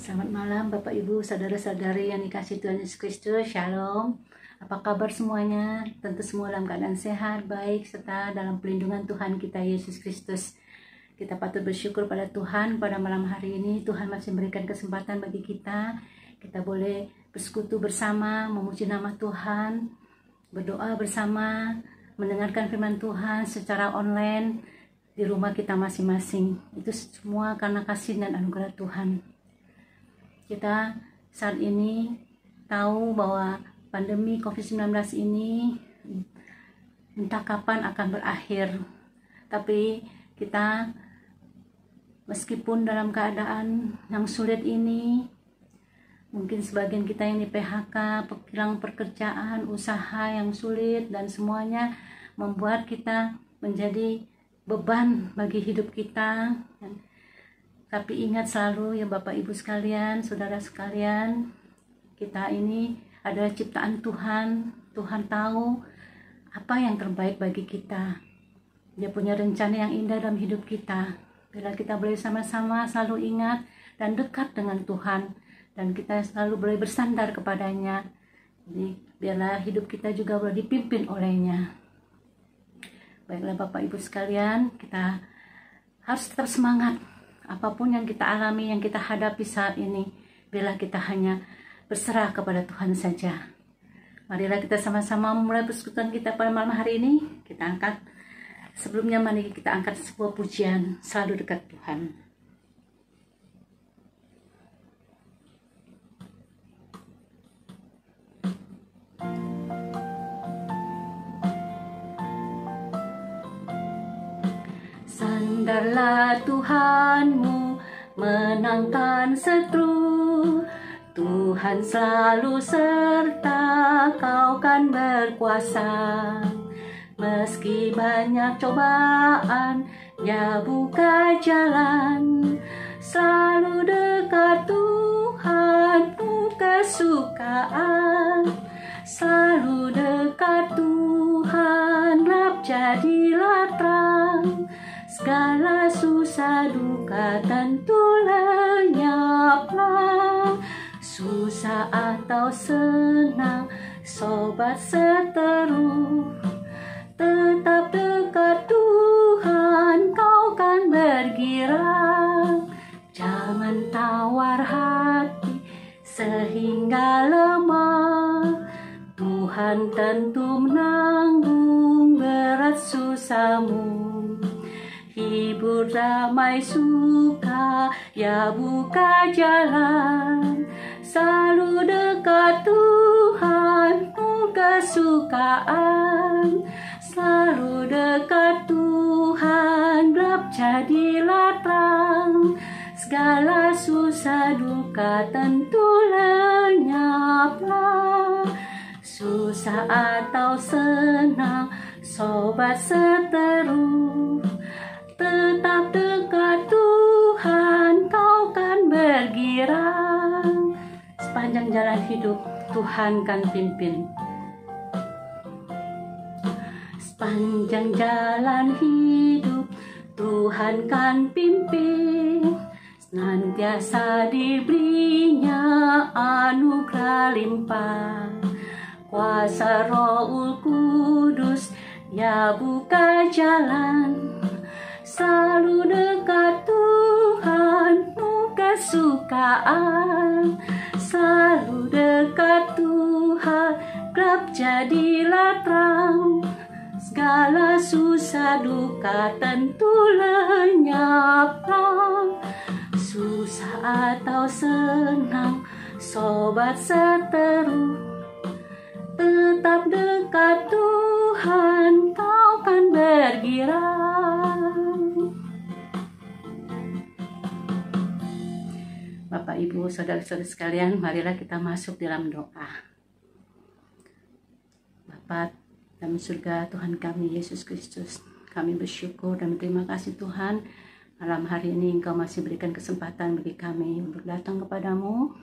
Selamat malam Bapak Ibu, saudara-saudari yang dikasihi Tuhan Yesus Kristus. Shalom. Apa kabar semuanya? Tentu semua dalam keadaan sehat, baik, serta dalam pelindungan Tuhan kita Yesus Kristus. Kita patut bersyukur pada Tuhan pada malam hari ini. Tuhan masih memberikan kesempatan bagi kita. Kita boleh bersekutu bersama, memuji nama Tuhan, berdoa bersama, mendengarkan firman Tuhan secara online di rumah kita masing-masing. Itu semua karena kasih dan anugerah Tuhan. Kita saat ini tahu bahwa pandemi COVID-19 ini entah kapan akan berakhir. Tapi kita meskipun dalam keadaan yang sulit ini, mungkin sebagian kita yang di PHK, kehilangan pekerjaan, usaha yang sulit, dan semuanya membuat kita menjadi beban bagi hidup kita. Tapi ingat selalu ya Bapak Ibu sekalian, saudara sekalian, kita ini adalah ciptaan Tuhan. Tuhan tahu apa yang terbaik bagi kita. Dia punya rencana yang indah dalam hidup kita. Bila kita boleh sama-sama selalu ingat dan dekat dengan Tuhan, dan kita selalu boleh bersandar kepadanya. Jadi biarlah hidup kita juga boleh dipimpin olehnya. Baiklah Bapak Ibu sekalian, kita harus tetap semangat. Apapun yang kita alami, yang kita hadapi saat ini, biarlah kita hanya berserah kepada Tuhan saja. Marilah kita sama-sama memulai persekutuan kita pada malam hari ini. Kita angkat, sebelumnya mari kita angkat sebuah pujian, selalu dekat Tuhan. Sandarlah Tuhanmu, menangkan setru. Tuhan selalu serta, Kau kan berkuasa. Meski banyak cobaan, Dia buka jalan. Selalu dekat Tuhan, penuh kesukaan. Selalu dekat Tuhan, gelap jadilah terang. Segala susah duka tentu lenyaplah. Susah atau senang, sobat seteru, tetap dekat Tuhan, kau kan bergirang. Jangan tawar hati sehingga lemah. Tuhan tentu menanggung berat susahmu. Hibur, damai, suka, Ya buka jalan. Selalu dekat Tuhan, penuh kesukaan. Selalu dekat Tuhan, gelap jadilah terang. Segala susah duka tentu lenyaplah. Susah atau senang, sobat seteru, tetap dekat Tuhan, kau kan bergirang. Sepanjang jalan hidup, Tuhan kan pimpin. Sepanjang jalan hidup, Tuhan kan pimpin. Senantiasa diberinya anugerah limpah. Kuasa Roh Kudus, Ya buka jalan. Selalu dekat Tuhan, penuh kesukaan. Selalu dekat Tuhan, gelap jadilah terang. Segala susah duka tentu lenyaplah. Susah atau senang, sobat seteru, tetap dekat Tuhan, kau kan bergirang. Bapak, Ibu, saudara-saudara sekalian, marilah kita masuk dalam doa. Bapa dalam surga, Tuhan kami Yesus Kristus, kami bersyukur dan berterima kasih Tuhan. Malam hari ini Engkau masih berikan kesempatan bagi kami untuk datang kepadamu.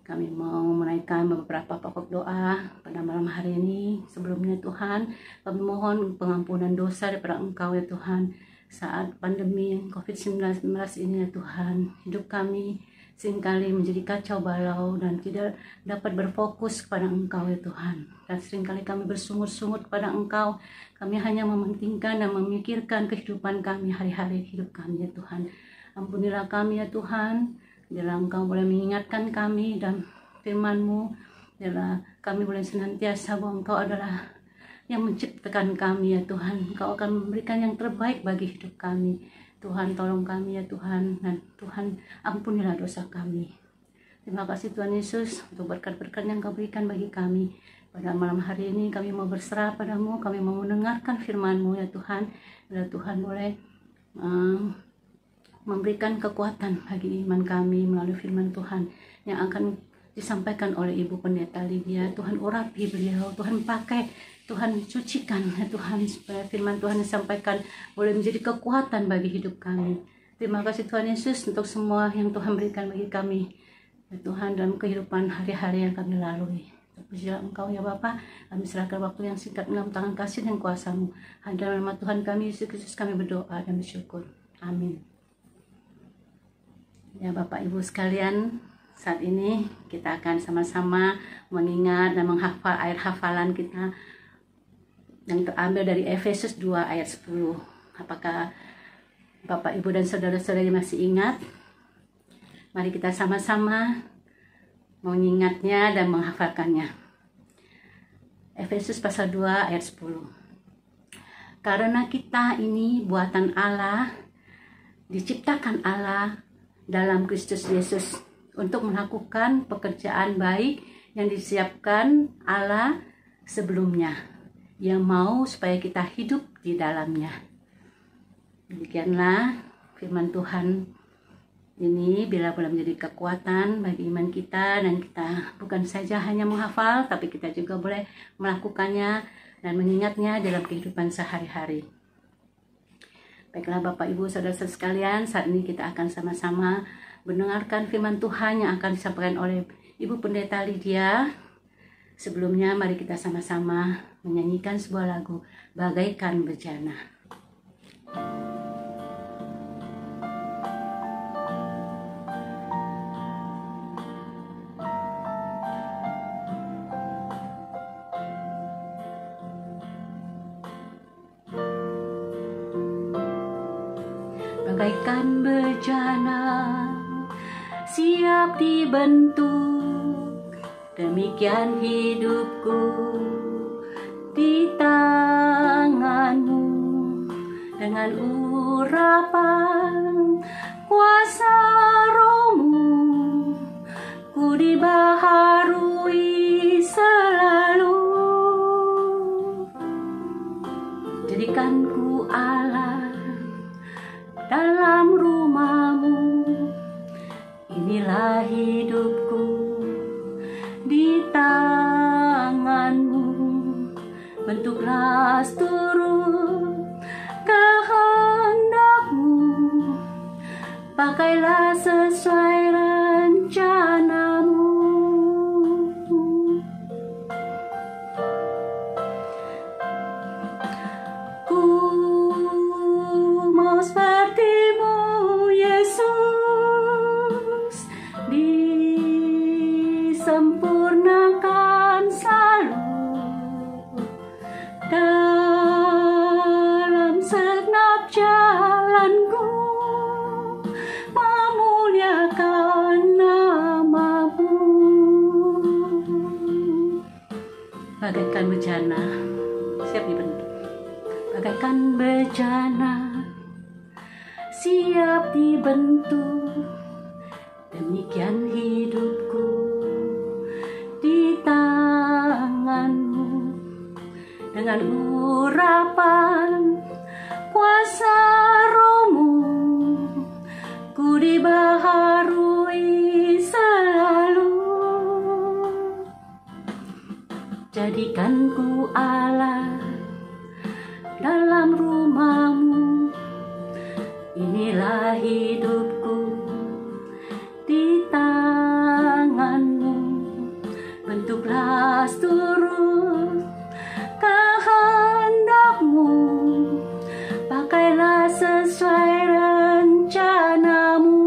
Kami mau menaikkan beberapa pokok doa pada malam hari ini. Sebelumnya Tuhan, kami mohon pengampunan dosa daripada Engkau ya Tuhan. Saat pandemi COVID-19 ini ya Tuhan, hidup kami seringkali menjadi kacau balau dan tidak dapat berfokus kepada Engkau ya Tuhan. Dan seringkali kami bersungut-sungut kepada Engkau, kami hanya mementingkan dan memikirkan kehidupan kami, hari-hari hidup kami ya Tuhan. Ampunilah kami ya Tuhan, biarlah Engkau boleh mengingatkan kami dan firman-Mu, biarlah kami boleh senantiasa bahwa Engkau adalah yang menciptakan kami ya Tuhan. Engkau akan memberikan yang terbaik bagi hidup kami. Tuhan, tolong kami ya Tuhan, dan Tuhan ampunilah dosa kami. Terima kasih Tuhan Yesus untuk berkat-berkat yang Kau berikan bagi kami. Pada malam hari ini kami mau berserah padamu, kami mau mendengarkan firman-Mu ya Tuhan. Biar Tuhan boleh memberikan kekuatan bagi iman kami melalui firman Tuhan yang akan disampaikan oleh Ibu Pendeta Lydia. Tuhan urapi beliau, Tuhan pakai, Tuhan sucikan ya Tuhan, supaya firman Tuhan disampaikan boleh menjadi kekuatan bagi hidup kami. Terima kasih Tuhan Yesus untuk semua yang Tuhan berikan bagi kami ya Tuhan dalam kehidupan hari-hari yang kami lalui. Terpujilah Engkau ya Bapa, kami serahkan waktu yang singkat dalam tangan kasih dan kuasa-Mu. Hanya dalam nama Tuhan kami Yesus Kristus kami berdoa dan bersyukur. Amin. Ya Bapak Ibu sekalian, saat ini kita akan sama-sama mengingat dan menghafal ayat hafalan kita yang terambil dari Efesus 2 ayat 10. Apakah Bapak, Ibu, dan saudara-saudari masih ingat? Mari kita sama-sama mengingatnya dan menghafalkannya. Efesus pasal 2 ayat 10. Karena kita ini buatan Allah, diciptakan Allah dalam Kristus Yesus untuk melakukan pekerjaan baik yang disiapkan Allah sebelumnya, yang mau supaya kita hidup di dalamnya. Demikianlah firman Tuhan ini bila boleh menjadi kekuatan bagi iman kita, dan kita bukan saja hanya menghafal, tapi kita juga boleh melakukannya dan mengingatnya dalam kehidupan sehari-hari. Baiklah Bapak Ibu Saudara-saudara sekalian, saat ini kita akan sama-sama mendengarkan firman Tuhan yang akan disampaikan oleh Ibu Pendeta Lydia. Sebelumnya mari kita sama-sama menyanyikan sebuah lagu, Bagaikan Bejana. Bagaikan bejana siap dibentuk, demikian hidupku di tangan-Mu. Dengan urapan kuasa Roh-Mu, ku dibaharui selalu. Jadikan ku Allah dalam rumah-Mu, inilah hidupku di tangan-Mu. Bentuklah seturut kehendak-Mu, pakailah sesuai rencana-Mu. Ku mau seperti-Mu Yesus, disempurnakan selalu dalam segenap jalanku, memuliakan nama-Mu. Bagaikan bejana siap dibentuk, bagaikan bejana siap dibentuk, demikian hidupku di tangan-Mu. Dengan urapan kuasa Roh-Mu, ku dibaharui selalu. Jadikan ku Allah dalam rumah-Mu, inilah hidupku di tangan-Mu. Bentuklah seturut kehendak-Mu, pakailah sesuai rencana-Mu.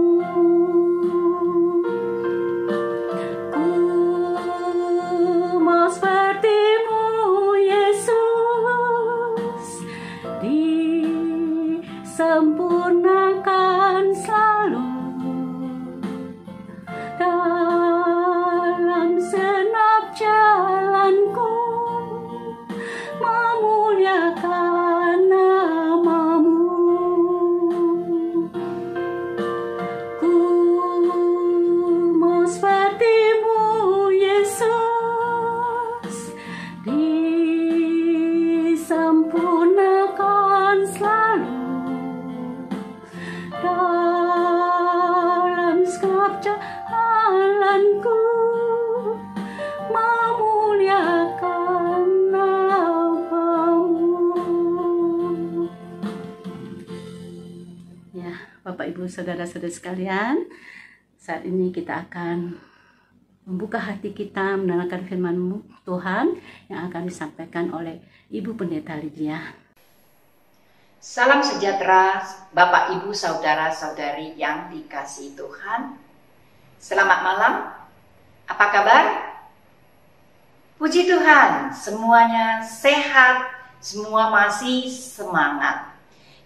Bapak Ibu Saudara-saudara sekalian, saat ini kita akan membuka hati kita mendengarkan firman Tuhan yang akan disampaikan oleh Ibu Pendeta Lydia. Salam sejahtera Bapak Ibu Saudara-saudari yang dikasihi Tuhan. Selamat malam, apa kabar? Puji Tuhan, semuanya sehat, semua masih semangat.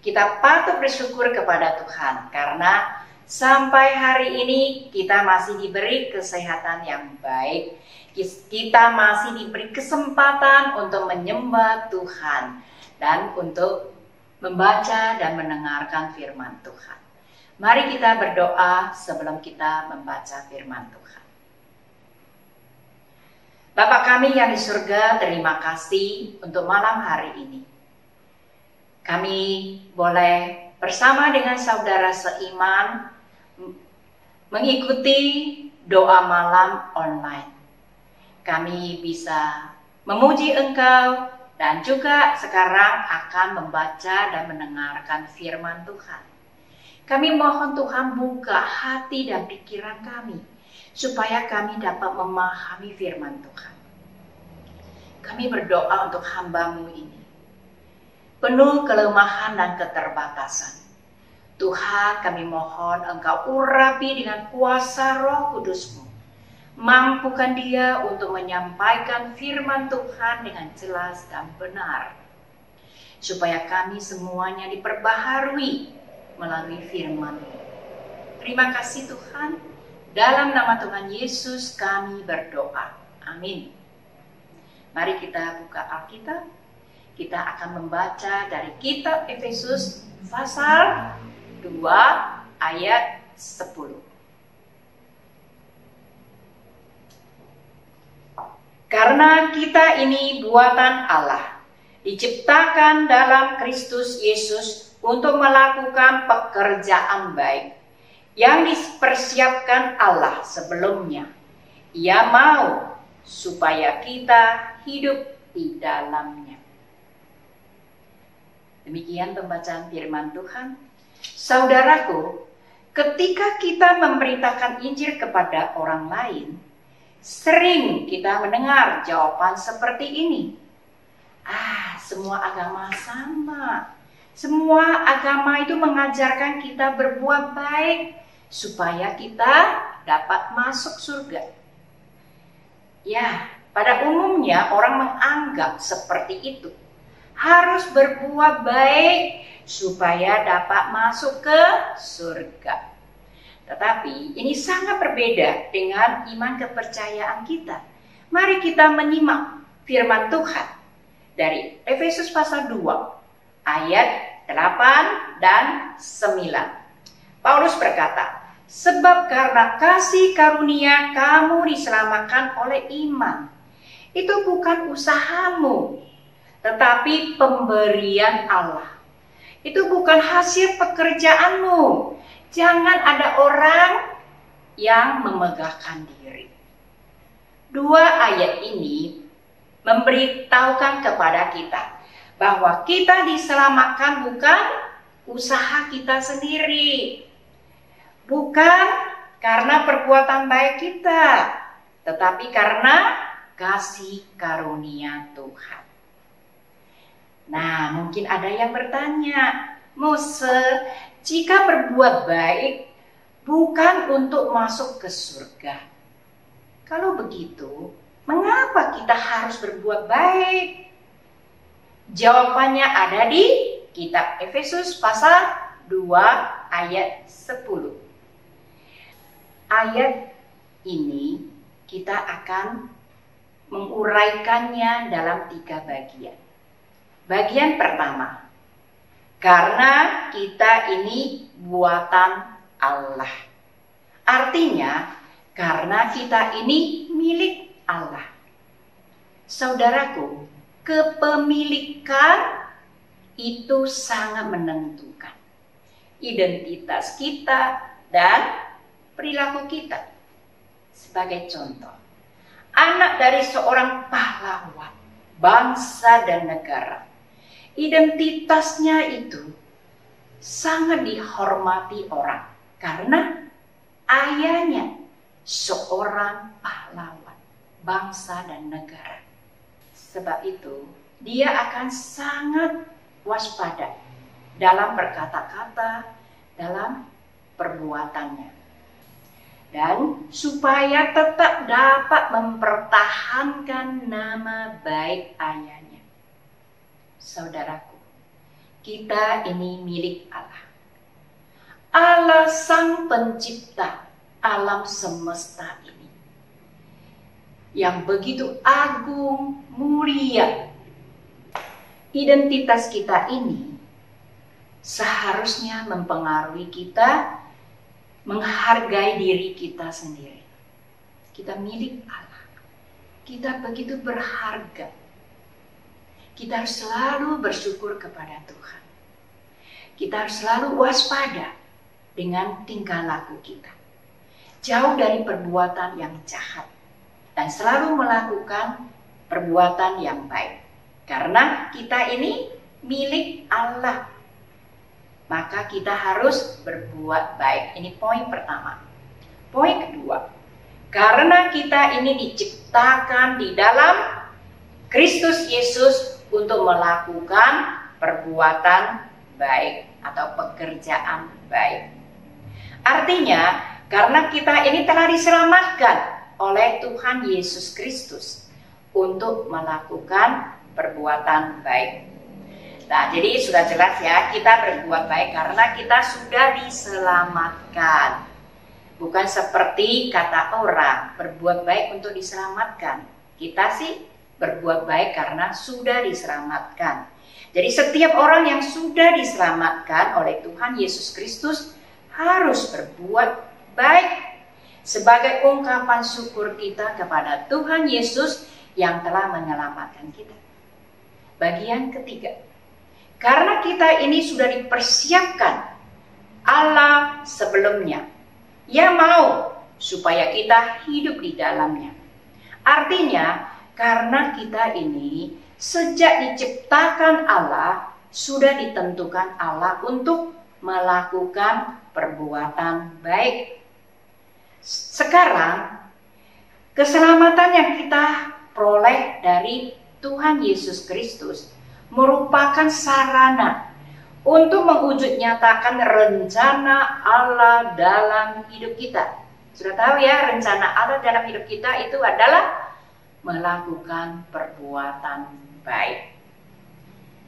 Kita patut bersyukur kepada Tuhan karena sampai hari ini kita masih diberi kesehatan yang baik. Kita masih diberi kesempatan untuk menyembah Tuhan dan untuk membaca dan mendengarkan firman Tuhan. Mari kita berdoa sebelum kita membaca firman Tuhan. Bapa kami yang di surga, terima kasih untuk malam hari ini. Kami boleh bersama dengan saudara seiman mengikuti doa malam online. Kami bisa memuji Engkau dan juga sekarang akan membaca dan mendengarkan firman Tuhan. Kami mohon Tuhan buka hati dan pikiran kami supaya kami dapat memahami firman Tuhan. Kami berdoa untuk hamba-Mu ini, penuh kelemahan dan keterbatasan. Tuhan, kami mohon Engkau urapi dengan kuasa Roh Kudus-Mu. Mampukan dia untuk menyampaikan firman Tuhan dengan jelas dan benar. Supaya kami semuanya diperbaharui melalui firman-Mu. Terima kasih Tuhan. Dalam nama Tuhan Yesus kami berdoa. Amin. Mari kita buka Alkitab. Kita akan membaca dari kitab Efesus pasal 2 ayat 10. Karena kita ini buatan Allah, diciptakan dalam Kristus Yesus untuk melakukan pekerjaan baik yang dipersiapkan Allah sebelumnya. Ia mau supaya kita hidup di dalamnya. Demikian pembacaan firman Tuhan. Saudaraku, ketika kita memberitakan Injil kepada orang lain, sering kita mendengar jawaban seperti ini. Semua agama sama. Semua agama itu mengajarkan kita berbuat baik supaya kita dapat masuk surga. Ya, pada umumnya orang menganggap seperti itu. Harus berbuat baik supaya dapat masuk ke surga. Tetapi ini sangat berbeda dengan iman kepercayaan kita. Mari kita menyimak firman Tuhan dari Efesus pasal 2 ayat 8 dan 9. Paulus berkata, sebab karena kasih karunia kamu diselamatkan oleh iman. Itu bukan usahamu, tetapi pemberian Allah. Itu bukan hasil pekerjaanmu. Jangan ada orang yang memegahkan diri. Dua ayat ini memberitahukan kepada kita bahwa kita diselamatkan bukan usaha kita sendiri. Bukan karena perbuatan baik kita, tetapi karena kasih karunia Tuhan. Nah, mungkin ada yang bertanya, Mose, jika berbuat baik bukan untuk masuk ke surga. Kalau begitu, mengapa kita harus berbuat baik? Jawabannya ada di kitab Efesus pasal 2 ayat 10. Ayat ini kita akan menguraikannya dalam 3 bagian. Bagian pertama, karena kita ini buatan Allah. Artinya, karena kita ini milik Allah. Saudaraku, kepemilikan itu sangat menentukan identitas kita dan perilaku kita. Sebagai contoh, anak dari seorang pahlawan, bangsa dan negara, identitasnya itu sangat dihormati orang karena ayahnya seorang pahlawan bangsa dan negara. Sebab itu, dia akan sangat waspada dalam berkata-kata, dalam perbuatannya. Dan supaya tetap dapat mempertahankan nama baik ayahnya. Saudaraku, kita ini milik Allah. Allah Sang Pencipta alam semesta ini. Yang begitu agung, mulia. Identitas kita ini seharusnya mempengaruhi kita menghargai diri kita sendiri. Kita milik Allah. Kita begitu berharga. Kita harus selalu bersyukur kepada Tuhan. Kita harus selalu waspada dengan tingkah laku kita. Jauh dari perbuatan yang jahat. Dan selalu melakukan perbuatan yang baik. Karena kita ini milik Allah. Maka kita harus berbuat baik. Ini poin pertama. Poin kedua. Karena kita ini diciptakan di dalam Kristus Yesus untuk melakukan perbuatan baik atau pekerjaan baik. Artinya, karena kita ini telah diselamatkan oleh Tuhan Yesus Kristus untuk melakukan perbuatan baik. Nah, jadi sudah jelas ya, kita berbuat baik karena kita sudah diselamatkan. Bukan seperti kata orang, berbuat baik untuk diselamatkan. Kita sih berbuat baik karena sudah diselamatkan. Jadi setiap orang yang sudah diselamatkan oleh Tuhan Yesus Kristus harus berbuat baik sebagai ungkapan syukur kita kepada Tuhan Yesus yang telah menyelamatkan kita. Bagian ketiga, karena kita ini sudah dipersiapkan Allah sebelumnya, Ia mau supaya kita hidup di dalamnya. Artinya, karena kita ini sejak diciptakan Allah, sudah ditentukan Allah untuk melakukan perbuatan baik. Sekarang, keselamatan yang kita peroleh dari Tuhan Yesus Kristus merupakan sarana untuk mewujud nyatakan rencana Allah dalam hidup kita. Sudah tahu ya, rencana Allah dalam hidup kita itu adalah melakukan perbuatan baik.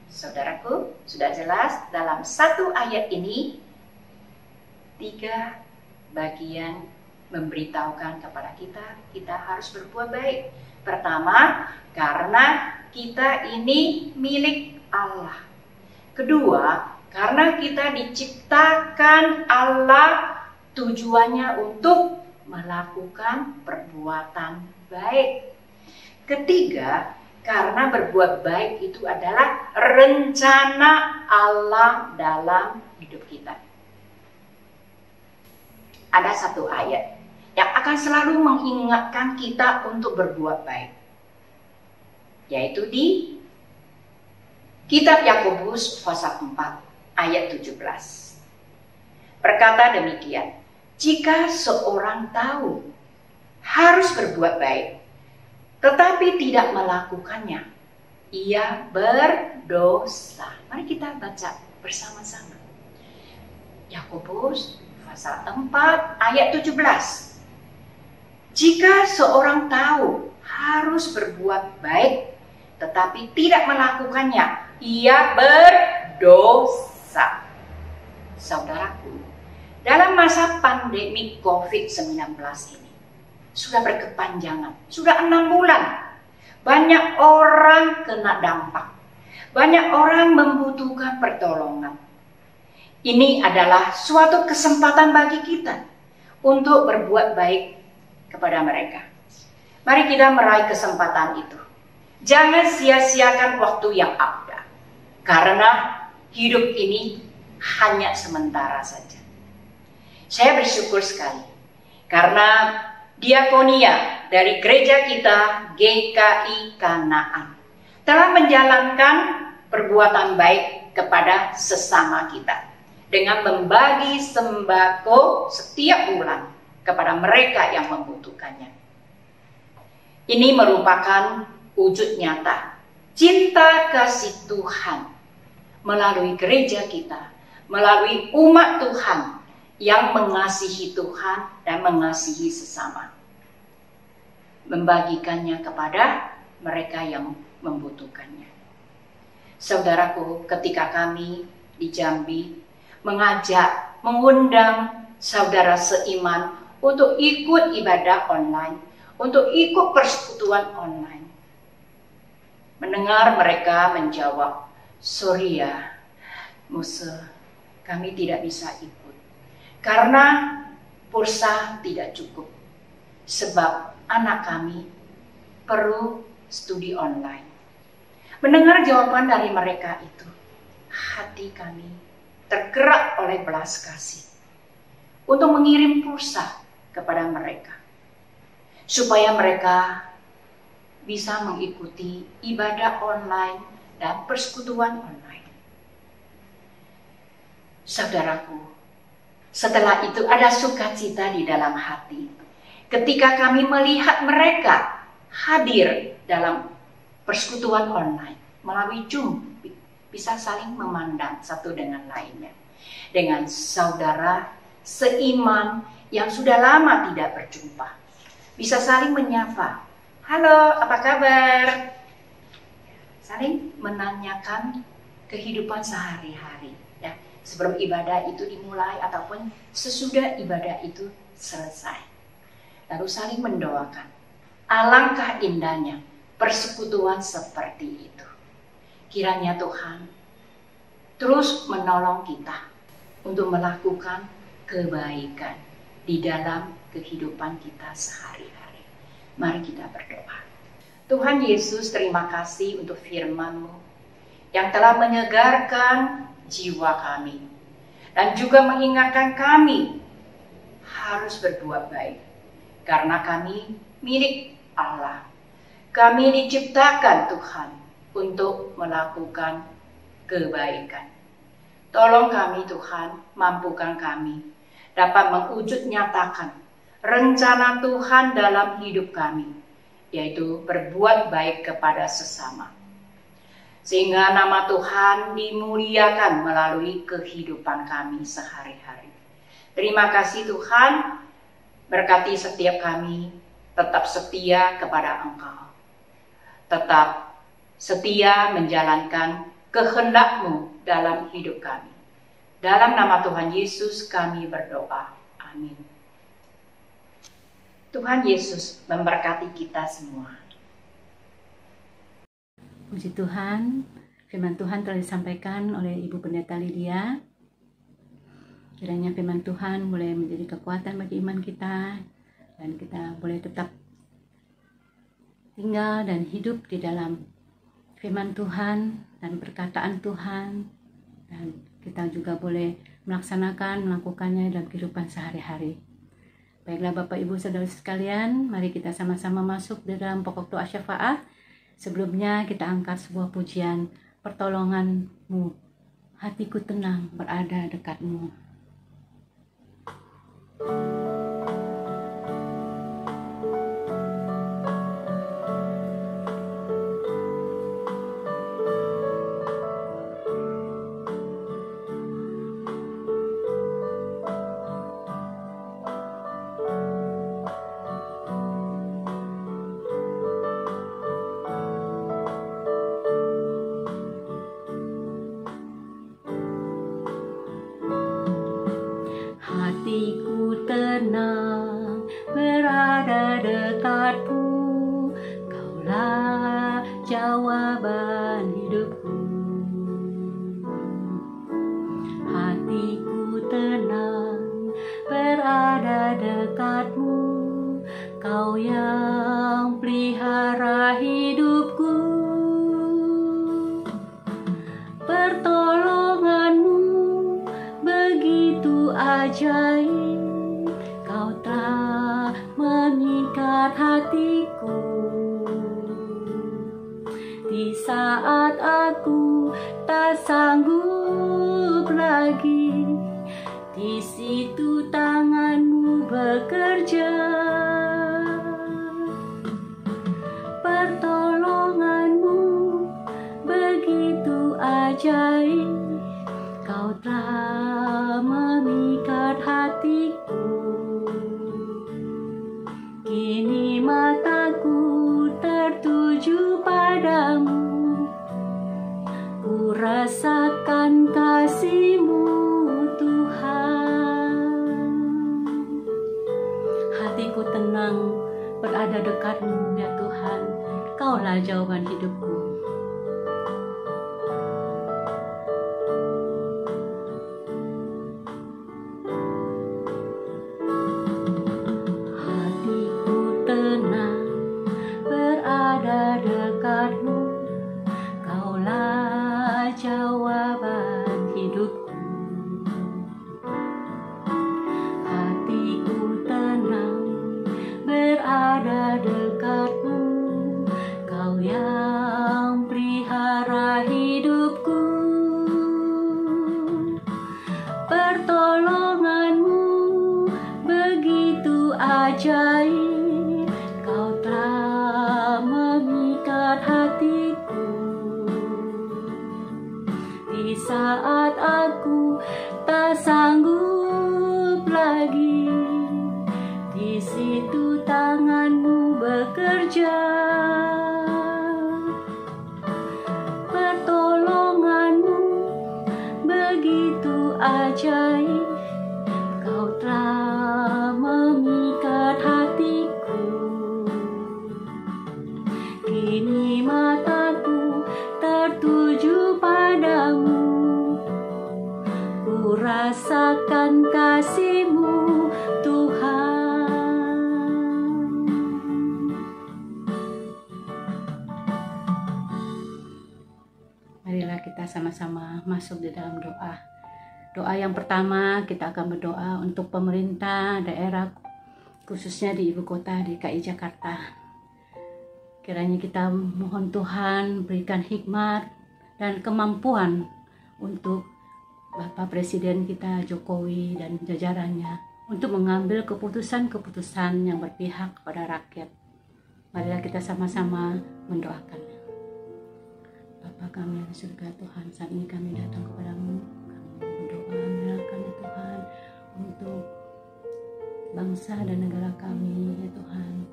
Saudaraku, sudah jelas dalam satu ayat ini 3 bagian memberitahukan kepada kita harus berbuat baik. Pertama, karena kita ini milik Allah. Kedua, karena kita diciptakan Allah, tujuannya untuk melakukan perbuatan baik. Ketiga, karena berbuat baik itu adalah rencana Allah dalam hidup kita. Ada satu ayat yang akan selalu mengingatkan kita untuk berbuat baik, yaitu di Kitab Yakobus pasal 4 ayat 17. Berkata demikian, jika seorang tahu harus berbuat baik, tetapi tidak melakukannya, ia berdosa. Mari kita baca bersama-sama. Yakobus pasal 4 ayat 17. Jika seorang tahu harus berbuat baik, tetapi tidak melakukannya, ia berdosa. Saudaraku, dalam masa pandemi COVID-19 ini, sudah berkepanjangan, sudah 6 bulan. Banyak orang kena dampak. Banyak orang membutuhkan pertolongan. Ini adalah suatu kesempatan bagi kita untuk berbuat baik kepada mereka. Mari kita meraih kesempatan itu. Jangan sia-siakan waktu yang ada. Karena hidup ini hanya sementara saja. Saya bersyukur sekali. Karena diakonia dari gereja kita GKI Kanaan telah menjalankan perbuatan baik kepada sesama kita. dengan membagi sembako setiap bulan kepada mereka yang membutuhkannya. Ini merupakan wujud nyata cinta kasih Tuhan melalui gereja kita, melalui umat Tuhan yang mengasihi Tuhan dan mengasihi sesama. Membagikannya kepada mereka yang membutuhkannya. Saudaraku, ketika kami di Jambi mengundang saudara seiman untuk ikut ibadah online, untuk ikut persekutuan online. Mendengar mereka menjawab, "Sorry ya, Musa, kami tidak bisa ikut. Karena pulsa tidak cukup. Sebab anak kami perlu studi online." Mendengar jawaban dari mereka itu, hati kami tergerak oleh belas kasih untuk mengirim pulsa kepada mereka, supaya mereka bisa mengikuti ibadah online dan persekutuan online. Saudaraku, setelah itu ada sukacita di dalam hati ketika kami melihat mereka hadir dalam persekutuan online melalui Zoom, bisa saling memandang satu dengan lainnya, dengan saudara seiman yang sudah lama tidak berjumpa, bisa saling menyapa, "Halo, apa kabar?" Saling menanyakan kehidupan sehari-hari, ya, sebelum ibadah itu dimulai ataupun sesudah ibadah itu selesai. Lalu saling mendoakan. Alangkah indahnya persekutuan seperti itu. Kiranya Tuhan terus menolong kita untuk melakukan kebaikan di dalam kehidupan kita sehari-hari. Mari kita berdoa. Tuhan Yesus, terima kasih untuk firman-Mu yang telah menyegarkan jiwa kami dan juga mengingatkan kami harus berbuat baik karena kami milik Allah. Kami diciptakan Tuhan untuk melakukan kebaikan. Tolong kami Tuhan, mampukan kami dapat mewujud nyatakan rencana Tuhan dalam hidup kami, yaitu berbuat baik kepada sesama. Sehingga nama Tuhan dimuliakan melalui kehidupan kami sehari-hari. Terima kasih Tuhan, berkati setiap kami, tetap setia kepada Engkau. Tetap setia menjalankan kehendak-Mu dalam hidup kami. Dalam nama Tuhan Yesus kami berdoa. Amin. Tuhan Yesus memberkati kita semua. Puji Tuhan, firman Tuhan telah disampaikan oleh Ibu Pendeta Lydia. Kiranya firman Tuhan boleh menjadi kekuatan bagi iman kita, dan kita boleh tetap tinggal dan hidup di dalam firman Tuhan dan perkataan Tuhan, dan kita juga boleh melakukannya dalam kehidupan sehari-hari. Baiklah Bapak Ibu Saudara sekalian, mari kita sama-sama masuk di dalam pokok doa syafaat. Sebelumnya kita angkat sebuah pujian, "Pertolongan-Mu, hatiku tenang berada dekat-Mu." Hatiku tenang berada dekat-Mu, Kaulah jawaban hidupku. Hatiku tenang berada dekat-Mu, Kau yang pelihara hidupku. Pertolongan-Mu begitu ajaib, Kau telah mengikat hatiku. Di saat aku tak sanggup lagi, Di situ tanganmu bekerja, pertolonganmu begitu ajaib. Kau telah memikat hatiku, kini mataku tertuju padamu. Ku rasakan kasih-Mu Tuhan. Hatiku tenang berada dekat-Mu ya Tuhan. Kaulah jawaban hidupku. Dekat-Mu, Kaulah jawaban hidupku. Hatiku tenang berada dekat-Mu, Kau yang pelihara hidupku. Pertolongan-Mu begitu ajaib, Kau telah memikat hatiku. Di saat aku tak sanggup lagi, di situ tangan-Mu bekerja. Pertolongan-Mu begitu ajaib, Kau telah memikat hatiku. Kini mataku tertuju padamu, ku rasakan kasih-Mu Tuhan. Marilah kita sama-sama masuk di dalam doa. Doa yang pertama, kita akan berdoa untuk pemerintah daerah, khususnya di ibu kota DKI Jakarta. Kiranya kita mohon Tuhan berikan hikmat dan kemampuan untuk Bapak Presiden kita Jokowi dan jajarannya untuk mengambil keputusan-keputusan yang berpihak kepada rakyat. Marilah kita sama-sama mendoakannya. Bapa kami yang di surga Tuhan, saat ini kami datang kepadamu. Kami berdoa menyerahkan ya Tuhan untuk bangsa dan negara kami ya Tuhan,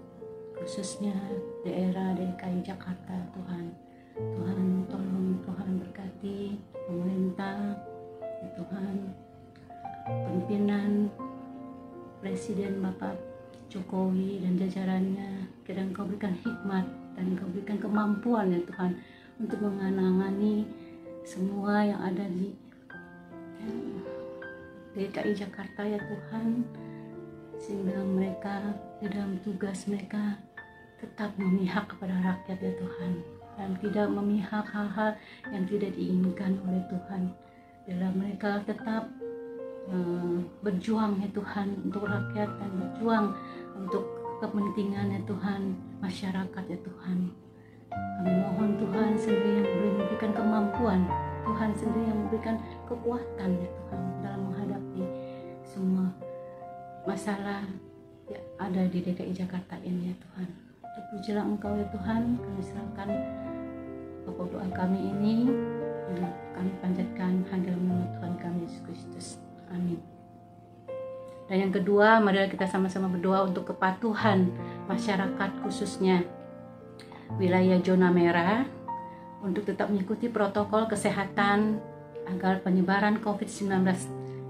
khususnya daerah DKI Jakarta Tuhan. Tuhan tolong, Tuhan berkati pemerintah ya Tuhan, pimpinan Presiden Bapak Jokowi dan jajarannya. Kiranya Engkau berikan hikmat dan Engkau berikan kemampuan ya Tuhan untuk menangani semua yang ada di DKI Jakarta ya Tuhan, sehingga mereka di dalam tugas mereka tetap memihak kepada rakyat ya Tuhan, dan tidak memihak hal-hal yang tidak diinginkan oleh Tuhan. Dalam mereka tetap berjuang ya Tuhan untuk rakyat dan berjuang untuk kepentingan ya Tuhan masyarakat ya Tuhan. Kami mohon Tuhan sendiri yang boleh memberikan kemampuan, Tuhan sendiri yang memberikan kekuatan ya Tuhan dalam menghadapi semua masalah yang ada di DKI Jakarta ini ya Tuhan. Terpujilah Engkau ya Tuhan. Kami serahkan pokok doa kami ini yang kami panjatkan hanya dalam nama Tuhan kami Yesus Kristus. Amin. Dan yang kedua, marilah kita sama-sama berdoa untuk kepatuhan masyarakat, khususnya wilayah zona merah, untuk tetap mengikuti protokol kesehatan agar penyebaran COVID-19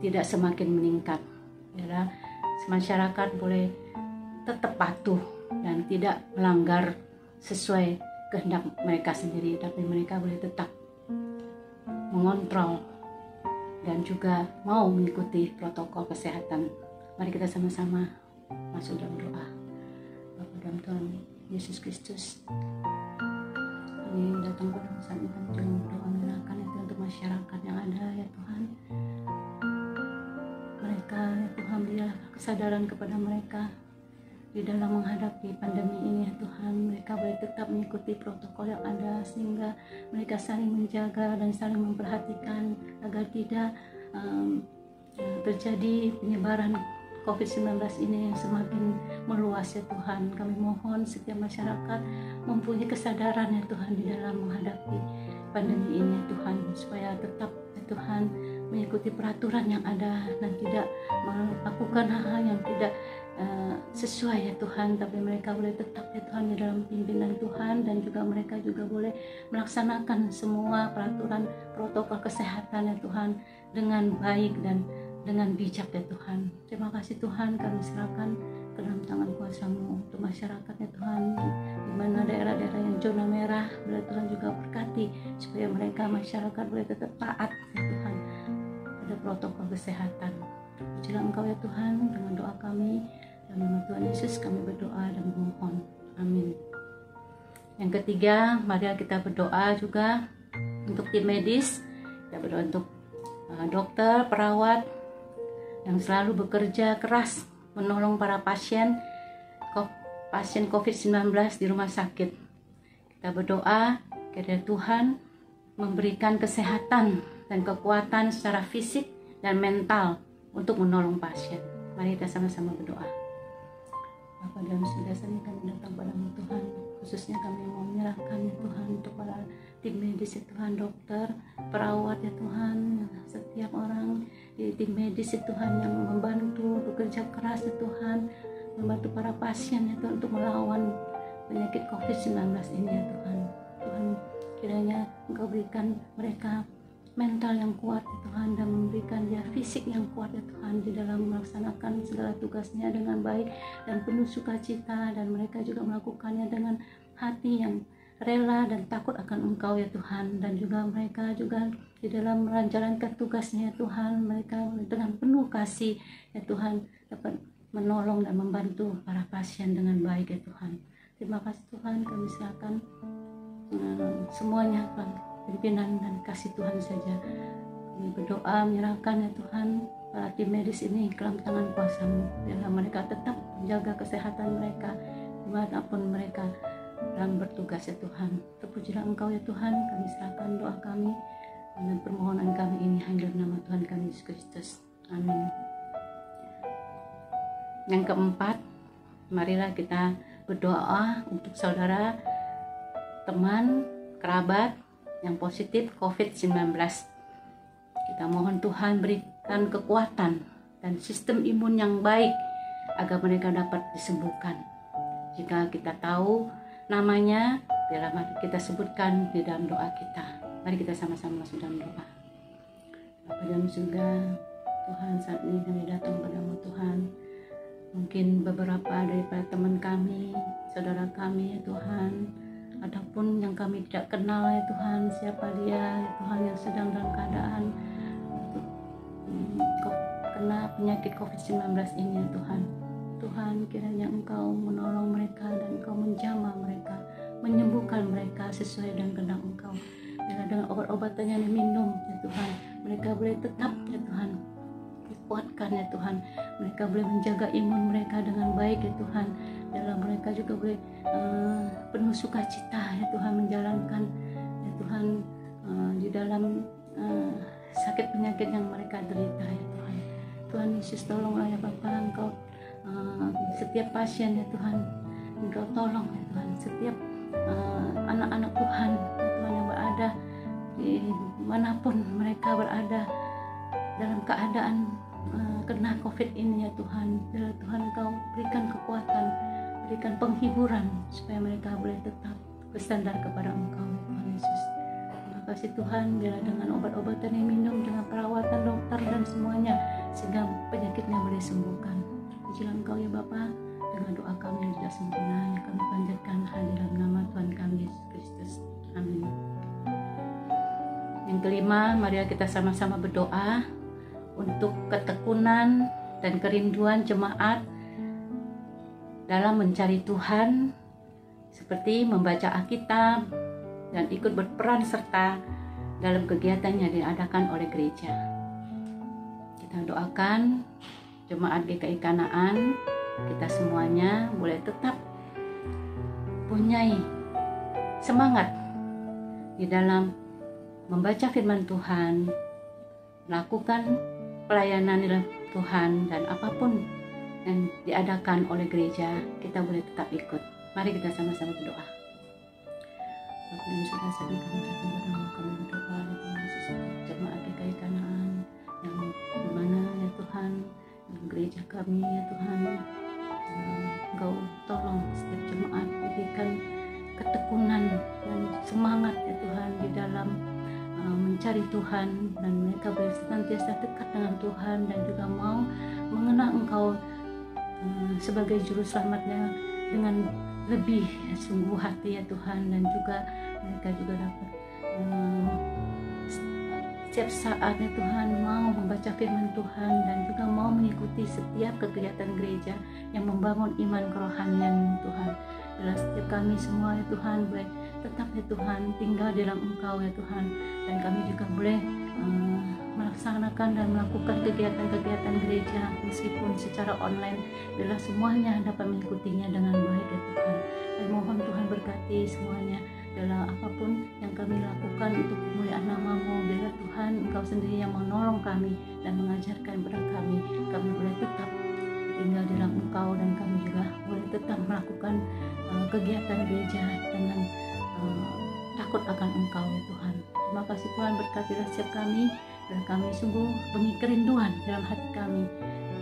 tidak semakin meningkat. Ya, masyarakat boleh tetap patuh dan tidak melanggar sesuai kehendak mereka sendiri, tapi mereka boleh tetap mengontrol dan juga mau mengikuti protokol kesehatan. Mari kita sama-sama masuk dalam doa. Bapa dalam Tuhan Yesus Kristus, kami datang pada saat ini dengan doa menyerahkan itu untuk masyarakat yang ada ya Tuhan. Mereka ya Tuhan, berilah kesadaran kepada mereka di dalam menghadapi pandemi ini ya Tuhan. Mereka boleh tetap mengikuti protokol yang ada, sehingga mereka saling menjaga dan saling memperhatikan agar tidak terjadi penyebaran COVID-19 ini yang semakin meluas ya Tuhan. Kami mohon setiap masyarakat mempunyai kesadaran ya Tuhan di dalam menghadapi pandemi ini ya Tuhan, supaya tetap ya Tuhan mengikuti peraturan yang ada dan tidak melakukan hal-hal yang tidak sesuai ya Tuhan, tapi mereka boleh tetap ya Tuhan di dalam pimpinan Tuhan, dan juga mereka juga boleh melaksanakan semua peraturan protokol kesehatan ya Tuhan dengan baik dan dengan bijak ya Tuhan. Terima kasih Tuhan, kami serahkan ke dalam tangan kuasa-Mu untuk masyarakat ya Tuhan, di mana daerah-daerah yang zona merah, boleh Tuhan juga berkati supaya mereka masyarakat boleh tetap taat ya Tuhan pada protokol kesehatan. Pujilah Engkau ya Tuhan, dengan doa kami dalam nama Tuhan Yesus kami berdoa dan memohon. Amin. Yang ketiga, mari kita berdoa juga untuk tim medis. Kita berdoa untuk dokter, perawat yang selalu bekerja keras menolong para pasien COVID-19 di rumah sakit. Kita berdoa kiranya Tuhan memberikan kesehatan dan kekuatan secara fisik dan mental untuk menolong pasien. Mari kita sama-sama berdoa. Bapa dalam surga, kami datang padamu Tuhan, khususnya kami mau menyerahkan ya Tuhan untuk para tim medis ya Tuhan, dokter, perawat ya Tuhan, setiap orang di tim medis ya Tuhan yang membantu bekerja keras ya Tuhan, membantu para pasien ya Tuhan untuk melawan penyakit COVID-19 ini ya Tuhan. Tuhan, kiranya Engkau berikan mereka mental yang kuat ya Tuhan, dan memberikan dia fisik yang kuat ya Tuhan di dalam melaksanakan segala tugasnya dengan baik dan penuh sukacita, dan mereka juga melakukannya dengan hati yang rela dan takut akan Engkau ya Tuhan, dan juga mereka juga di dalam menjalankan tugasnya ya Tuhan, mereka dengan penuh kasih ya Tuhan dapat menolong dan membantu para pasien dengan baik ya Tuhan. Terima kasih Tuhan, kami serahkan semuanya Tuhan, pimpinan dan kasih Tuhan saja. Kami berdoa menyerahkan ya Tuhan para tim medis ini ke dalam tangan kuasa-Mu, biarlah mereka tetap menjaga kesehatan mereka dimanapun mereka dalam bertugas ya Tuhan. Terpujilah Engkau ya Tuhan, kami serahkan doa kami dan permohonan kami ini hanya dalam nama Tuhan kami Yesus Kristus. Amin. Yang keempat, marilah kita berdoa untuk saudara, teman, kerabat yang positif COVID-19. Kita mohon Tuhan berikan kekuatan dan sistem imun yang baik agar mereka dapat disembuhkan. Jika kita tahu namanya, biarlah mari kita sebutkan di dalam doa kita. Mari kita sama-sama masuk dalam doa. Bapa dalam surga, Tuhan, saat ini kami datang padamu Tuhan. Mungkin beberapa daripada teman kami, saudara kami ya Tuhan, ataupun yang kami tidak kenal ya Tuhan, siapa dia ya Tuhan, yang sedang dalam keadaan kena penyakit COVID-19 ini ya Tuhan. Tuhan, kiranya Engkau menolong mereka dan Engkau menjamah mereka, menyembuhkan mereka sesuai dengan kehendak Engkau. Bila dengan obat-obatan yang diminum ya Tuhan, mereka boleh tetap ya Tuhan dikuatkan ya Tuhan, mereka boleh menjaga imun mereka dengan baik ya Tuhan, dalam mereka juga boleh penuh sukacita ya Tuhan menjalankan ya Tuhan di dalam sakit penyakit yang mereka derita ya Tuhan. Tuhan Yesus, tolonglah ya Bapa, Engkau setiap pasien ya Tuhan, Engkau tolong ya Tuhan, setiap anak-anak Tuhan ya Tuhan yang berada di manapun mereka berada dalam keadaan kena COVID ini ya Tuhan. Ya Tuhan, Engkau berikan kekuatan, berikan penghiburan supaya mereka boleh tetap bersandar kepada Engkau ya Tuhan Yesus. Terima kasih Tuhan, biarlah dengan obat-obatan yang minum, dengan perawatan dokter dan semuanya, sehingga penyakitnya boleh sembuhkan. Pujilah Engkau ya Bapa, dengan doa kami yang tidak sempurna yang kami panjatkan hanya dalam nama Tuhan kami Yesus Kristus. Amin. Yang kelima, mari kita sama-sama berdoa untuk ketekunan dan kerinduan jemaat dalam mencari Tuhan, seperti membaca Alkitab dan ikut berperan serta dalam kegiatan yang diadakan oleh gereja. Kita doakan jemaat GKI Kanaan, kita semuanya boleh tetap punyai semangat di dalam membaca firman Tuhan, melakukan pelayanan dalam Tuhan, dan apapun yang diadakan oleh gereja, kita boleh tetap ikut. Mari kita sama-sama berdoa. Bapak dan Saudara sekalian, kami datang kepadamu, kami berdoa ya Tuhan Yesus, jemaat GKI Kanaan yang dimana ya Tuhan, dalam gereja kami ya Tuhan, Engkau tolong setiap jemaat, berikan ketekunan dan semangat ya Tuhan di dalam mencari Tuhan, dan mereka boleh senantiasa dekat dengan Tuhan dan juga mau mengenal Engkau sebagai juru selamatnya dengan lebih sungguh hati ya Tuhan, dan juga mereka juga dapat setiap saat ya Tuhan mau membaca firman Tuhan dan juga mau mengikuti setiap kegiatan gereja yang membangun iman kerohanian Tuhan. Bila setiap kami semua ya Tuhan boleh tetap ya Tuhan tinggal dalam Engkau ya Tuhan, dan kami juga boleh melaksanakan dan melakukan kegiatan-kegiatan gereja meskipun secara online, bila semuanya dapat mengikutinya dengan baik ya Tuhan. Dan mohon Tuhan berkati semuanya dalam apapun yang kami lakukan untuk kemuliaan nama-Mu. Bila Tuhan Engkau sendiri yang menolong kami dan mengajarkan kepada kami boleh tetap tinggal dalam Engkau, dan kami juga boleh tetap melakukan kegiatan gereja dengan takut akan Engkau ya Tuhan. Terima kasih Tuhan, berkatilah setiap kami, dan kami sungguh punya kerinduan dalam hati kami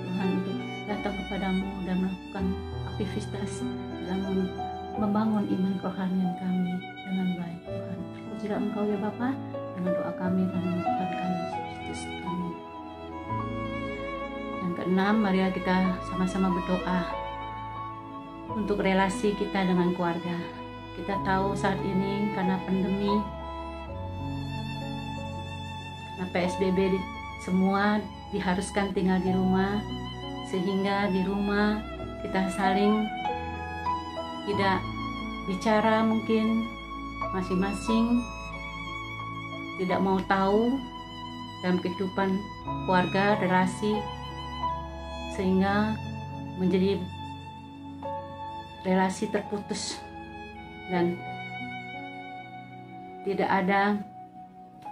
Tuhan untuk datang kepadamu dan melakukan aktivitas dalam membangun iman kerohanian kami dengan baik Tuhan. Terpujilah Engkau ya Bapa, dengan doa kami dan Tuhan kami Yesus Kristus. Amin. Yang keenam, mari kita sama-sama berdoa untuk relasi kita dengan keluarga. Kita tahu saat ini karena pandemi, karena PSBB, semua diharuskan tinggal di rumah, sehingga di rumah kita saling tidak bicara, mungkin masing-masing tidak mau tahu dalam kehidupan keluarga, relasi, sehingga menjadi relasi terputus dan tidak ada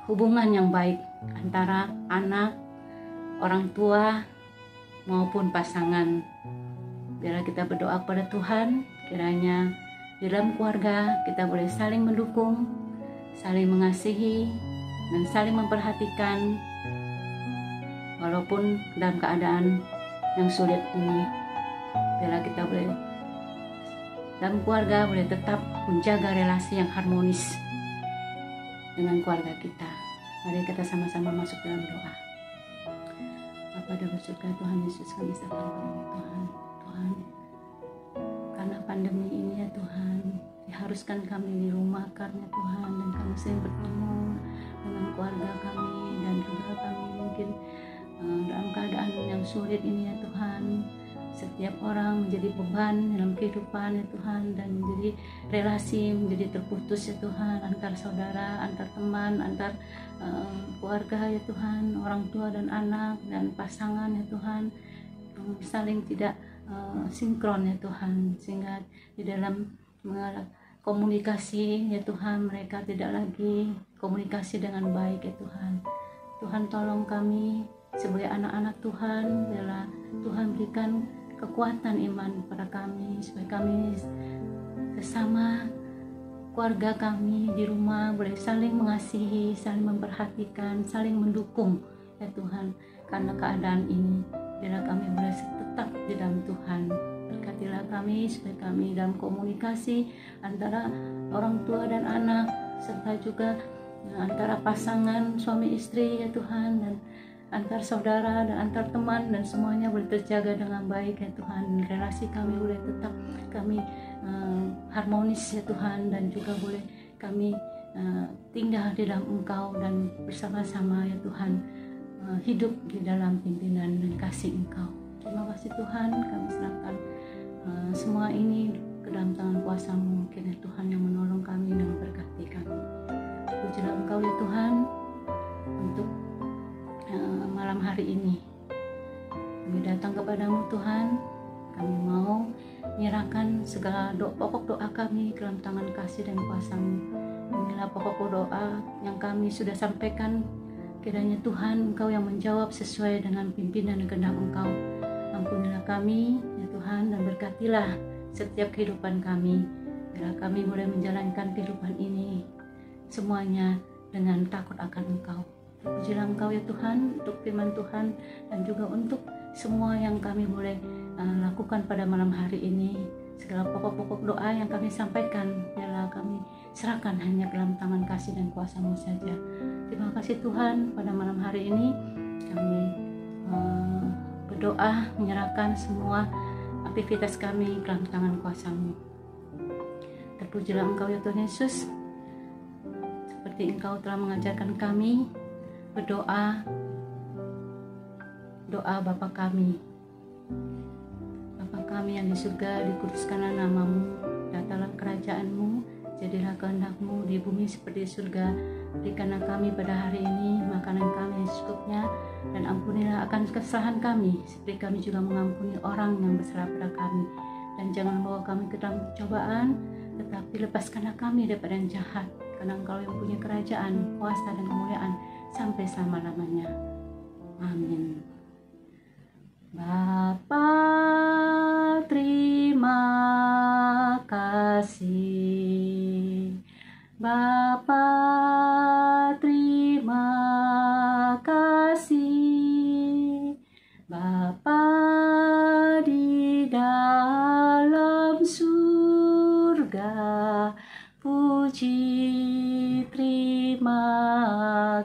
hubungan yang baik antara anak, orang tua maupun pasangan. Biarlah kita berdoa kepada Tuhan, kiranya di dalam keluarga kita boleh saling mendukung, saling mengasihi, dan saling memperhatikan walaupun dalam keadaan yang sulit ini. Biarlah kita boleh dalam keluarga boleh tetap menjaga relasi yang harmonis dengan keluarga kita. Mari kita sama-sama masuk dalam doa. Bapa dalam surga, Tuhan Yesus, kami serahkan kepadamu Tuhan. Tuhan, karena pandemi ini ya Tuhan, diharuskan kami di rumah karena Tuhan, dan kami sering bertemu dengan keluarga kami, dan juga kami mungkin dalam keadaan yang sulit ini ya Tuhan. Setiap orang menjadi beban dalam kehidupan ya Tuhan, dan menjadi relasi menjadi terputus ya Tuhan, antar saudara, antar teman, antar keluarga ya Tuhan, orang tua dan anak dan pasangan ya Tuhan, saling tidak sinkron ya Tuhan, sehingga di dalam komunikasi ya Tuhan mereka tidak lagi komunikasi dengan baik ya Tuhan. Tuhan tolong kami sebagai anak-anak Tuhan, biarlah Tuhan berikan kekuatan iman pada kami, supaya kami sesama keluarga kami di rumah boleh saling mengasihi, saling memperhatikan, saling mendukung ya Tuhan. Karena keadaan ini, biarlah kami boleh tetap di dalam Tuhan. Berkatilah kami supaya kami dalam komunikasi antara orang tua dan anak, serta juga antara pasangan suami istri ya Tuhan, dan antar saudara dan antar teman, dan semuanya boleh terjaga dengan baik ya Tuhan. Relasi kami boleh tetap kami harmonis ya Tuhan, dan juga boleh kami tinggal di dalam Engkau dan bersama-sama ya Tuhan, hidup di dalam pimpinan dan kasih Engkau. Terima kasih Tuhan, kami serahkan semua ini ke dalam tangan kuasa-Mu, kiranya Tuhan yang menolong kami dan memberkati kami. Pujilah Engkau ya Tuhan untuk malam hari ini. Kami datang kepadamu Tuhan, kami mau menyerahkan segala pokok doa kami ke dalam tangan kasih dan kuasa-Mu. Inilah pokok doa yang kami sudah sampaikan Kiranya Tuhan, Engkau yang menjawab sesuai dengan pimpinan dan kehendak Engkau. Ampunilah kami, ya Tuhan, dan berkatilah setiap kehidupan kami. Bila kami mulai menjalankan kehidupan ini, semuanya dengan takut akan Engkau. Pujilah Engkau ya Tuhan untuk firman Tuhan, dan juga untuk semua yang kami boleh lakukan pada malam hari ini. Segala pokok-pokok doa yang kami sampaikan, biarlah kami serahkan hanya dalam tangan kasih dan kuasa-Mu saja. Terima kasih Tuhan, pada malam hari ini kami berdoa menyerahkan semua aktivitas kami dalam tangan kuasa-Mu. Terpujilah Engkau ya Tuhan Yesus, seperti Engkau telah mengajarkan kami berdoa, doa Bapa kami. Bapa kami yang di surga, dikuduskanlah nama-Mu, datanglah kerajaan-Mu, jadilah kehendak-Mu di bumi seperti di surga. Berikanlah kami pada hari ini makanan kami yang secukupnya, dan ampunilah akan kesalahan kami, seperti kami juga mengampuni orang yang bersalah pada kami. Dan jangan bawa kami ke dalam pencobaan, tetapi lepaskanlah kami daripada yang jahat, karena Engkau yang punya kerajaan, kuasa, dan kemuliaan sampai selama-lamanya. Amin. Bapa, terima kasih. Bapa, terima kasih. Bapa di dalam surga, puji terima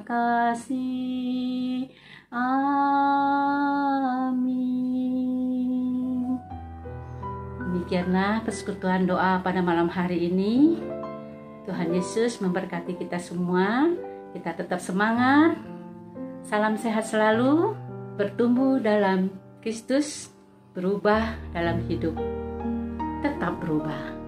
kasih. Amin. Demikianlah persekutuan doa pada malam hari ini. Tuhan Yesus memberkati kita semua. Kita tetap semangat. Salam sehat selalu. Bertumbuh dalam Kristus. Berubah dalam hidup. Tetap berubah.